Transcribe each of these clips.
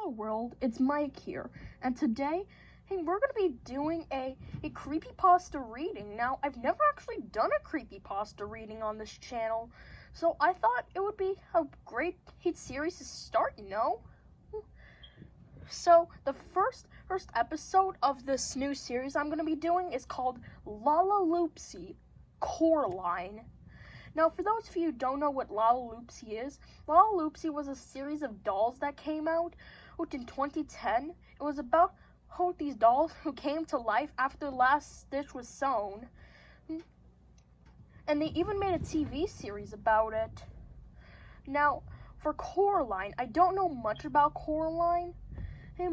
Hello world, it's Mike here, and today, we're going to be doing a creepypasta reading. Now, I've never actually done a creepypasta reading on this channel, so I thought it would be a great hit series to start, you know? So, the first episode of this new series I'm going to be doing is called Lalaloopsy, Coraline. Now, for those of you who don't know what Lalaloopsy is, Lalaloopsy was a series of dolls that came out in 2010. It was about these dolls who came to life after their last stitch was sewn. And they even made a TV series about it. Now, for Coraline, I don't know much about Coraline,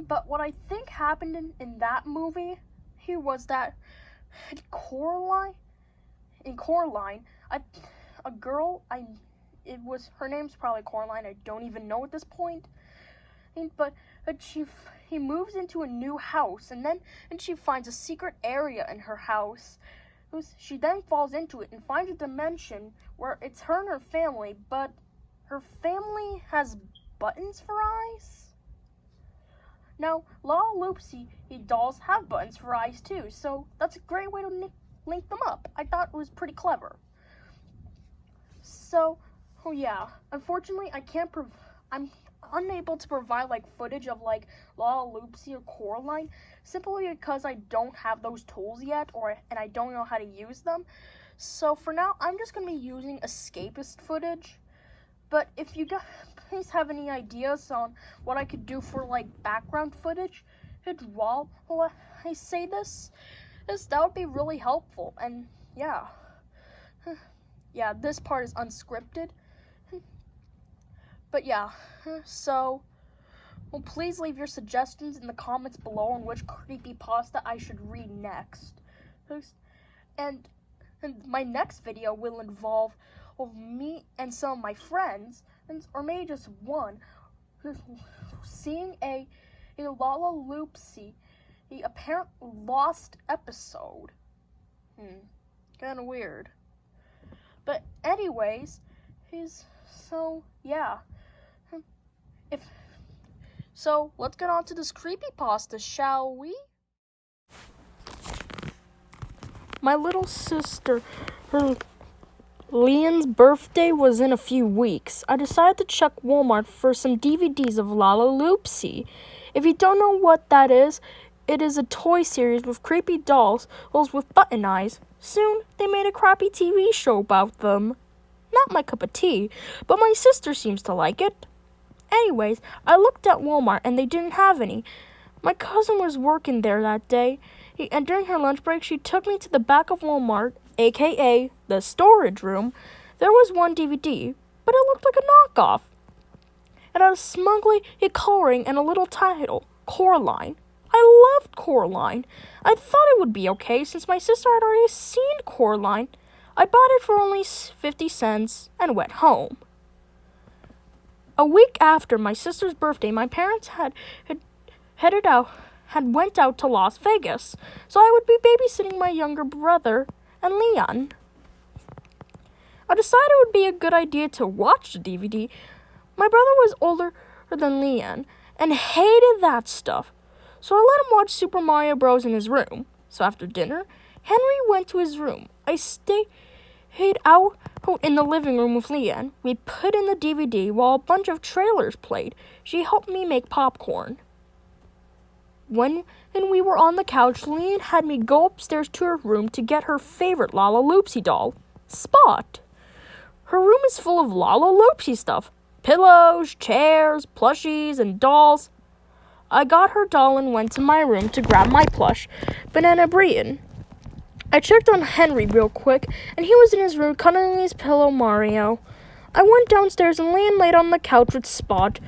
but what I think happened in that movie here was that Coraline, a girl, her name's probably Coraline, I don't even know at this point, but he moves into a new house, and she finds a secret area in her house. She then falls into it and finds a dimension where it's her and her family, but her family has buttons for eyes. Now, Lalaloopsy dolls have buttons for eyes too, so that's a great way to link them up. I thought it was pretty clever. So, unfortunately, I'm unable to provide footage of Lalaloopsy or Coraline simply because I don't have those tools yet, and I don't know how to use them. So for now, I'm just gonna be using escapist footage. But if you guys have any ideas on what I could do for background footage, while I say this, that would be really helpful. And yeah, this part is unscripted. But yeah, so, please leave your suggestions in the comments below on which creepypasta I should read next. And my next video will involve me and some of my friends, or maybe just one, seeing a Lalaloopsy, the apparent lost episode. Kinda weird. But anyways, So let's get on to this creepypasta, shall we? My little sister, Leon's birthday was in a few weeks. I decided to check Walmart for some DVDs of Lalaloopsy. If you don't know what that is, it is a toy series with creepy dolls with button eyes. Soon, they made a crappy TV show about them. Not my cup of tea, but my sister seems to like it. Anyways, I looked at Walmart and they didn't have any. My cousin was working there that day, and during her lunch break, she took me to the back of Walmart, aka the storage room. There was one DVD, but it looked like a knockoff. It had a smugly coloring and a little title, Coraline. I loved Coraline. I thought it would be okay since my sister had already seen Coraline. I bought it for only 50 cents and went home. A week after my sister's birthday, my parents had went out to Las Vegas, so I would be babysitting my younger brother and Leon. I decided it would be a good idea to watch the DVD. My brother was older than Leon and hated that stuff, so I let him watch Super Mario Bros. In his room. So after dinner, Henry went to his room. I stayed out in the living room with Leon. We put in the DVD while a bunch of trailers played. She helped me make popcorn. When we were on the couch, Leon had me go upstairs to her room to get her favorite Lalaloopsy doll, Spot. Her room is full of Lalaloopsy stuff. Pillows, chairs, plushies, and dolls. I got her doll and went to my room to grab my plush, Banana Brian. I checked on Henry real quick, and he was in his room cuddling his pillow Mario. I went downstairs and Leon laid on the couch with Spot,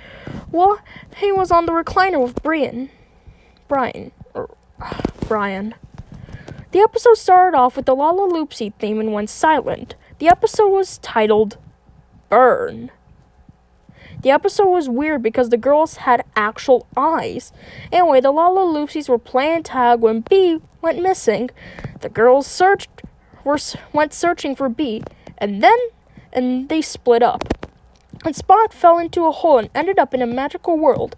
while he was on the recliner with Brian. The episode started off with the Lalaloopsy theme and went silent. The episode was titled Burn. The episode was weird because the girls had actual eyes. Anyway, the Lalaloopsies were playing tag when B went missing. The girls went searching for B, and they split up. And Spot fell into a hole and ended up in a magical world.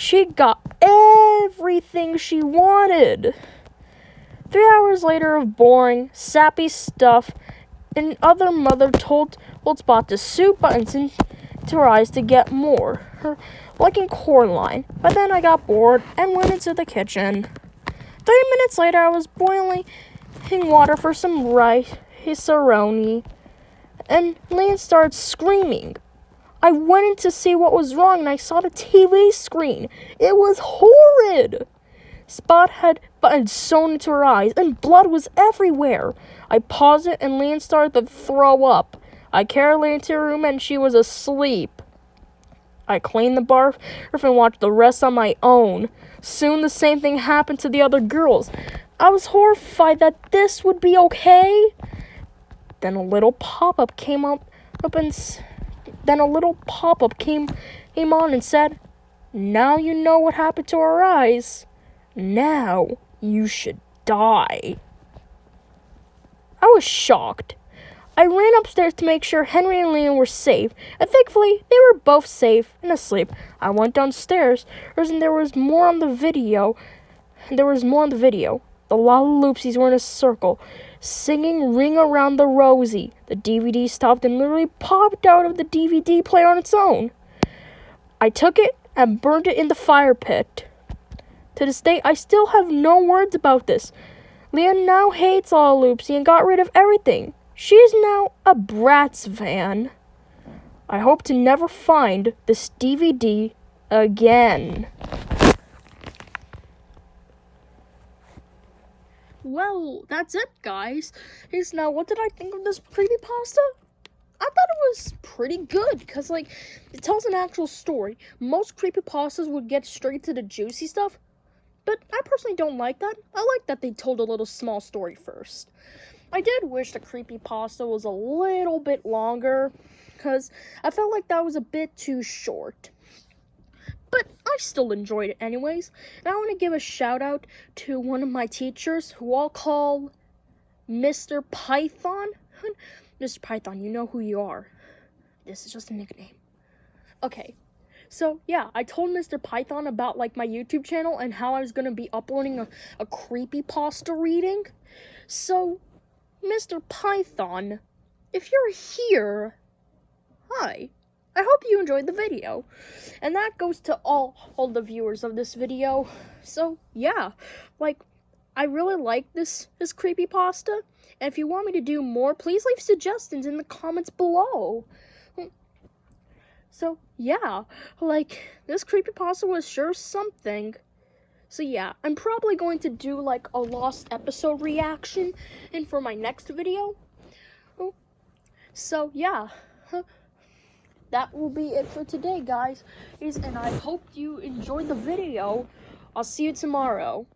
She got everything she wanted. 3 hours later of boring, sappy stuff, and other mother told Spot to sew buttons into her eyes to get more, like in Coraline. But then I got bored and went into the kitchen. 3 minutes later, I was boiling water for some rice-a-roni, and Leon started screaming. I went in to see what was wrong, and I saw the TV screen. It was horrid. Spot had buttons sewn into her eyes, and blood was everywhere. I paused it, and Leon started to throw up. I carried Leon to her room, and she was asleep. I cleaned the barf and watched the rest on my own. Soon the same thing happened to the other girls. I was horrified that this would be okay. Then a little pop-up came on and said, "Now you know what happened to our eyes. Now you should die." I was shocked. I ran upstairs to make sure Henry and Leon were safe, and thankfully they were both safe and asleep. I went downstairs, and there was more on the video. The Lalaloopsies were in a circle, singing "Ring Around the Rosie." The DVD stopped and literally popped out of the DVD player on its own. I took it and burned it in the fire pit. To this day, I still have no words about this. Leon now hates Lalaloopsy and got rid of everything. She is now a Bratz fan. I hope to never find this DVD again. Well, that's it, guys. Now, what did I think of this creepypasta? I thought it was pretty good, because, it tells an actual story. Most creepypastas would get straight to the juicy stuff, but I personally don't like that. I like that they told a little small story first. I did wish the creepypasta was a little bit longer, because I felt like that was a bit too short. But I still enjoyed it anyways. And I want to give a shout out to one of my teachers, who I'll call Mr. Python. Mr. Python, you know who you are. This is just a nickname. Okay. So, yeah, I told Mr. Python about, my YouTube channel and how I was going to be uploading a creepypasta reading. So, Mr. Python, if you're here, hi. I hope you enjoyed the video. And that goes to all the viewers of this video. So, yeah, I really like this creepypasta. And if you want me to do more, please leave suggestions in the comments below. So, yeah, this creepypasta was sure something. So, yeah, I'm probably going to do, a lost episode reaction for my next video. So, yeah, that will be it for today, guys. And I hope you enjoyed the video. I'll see you tomorrow.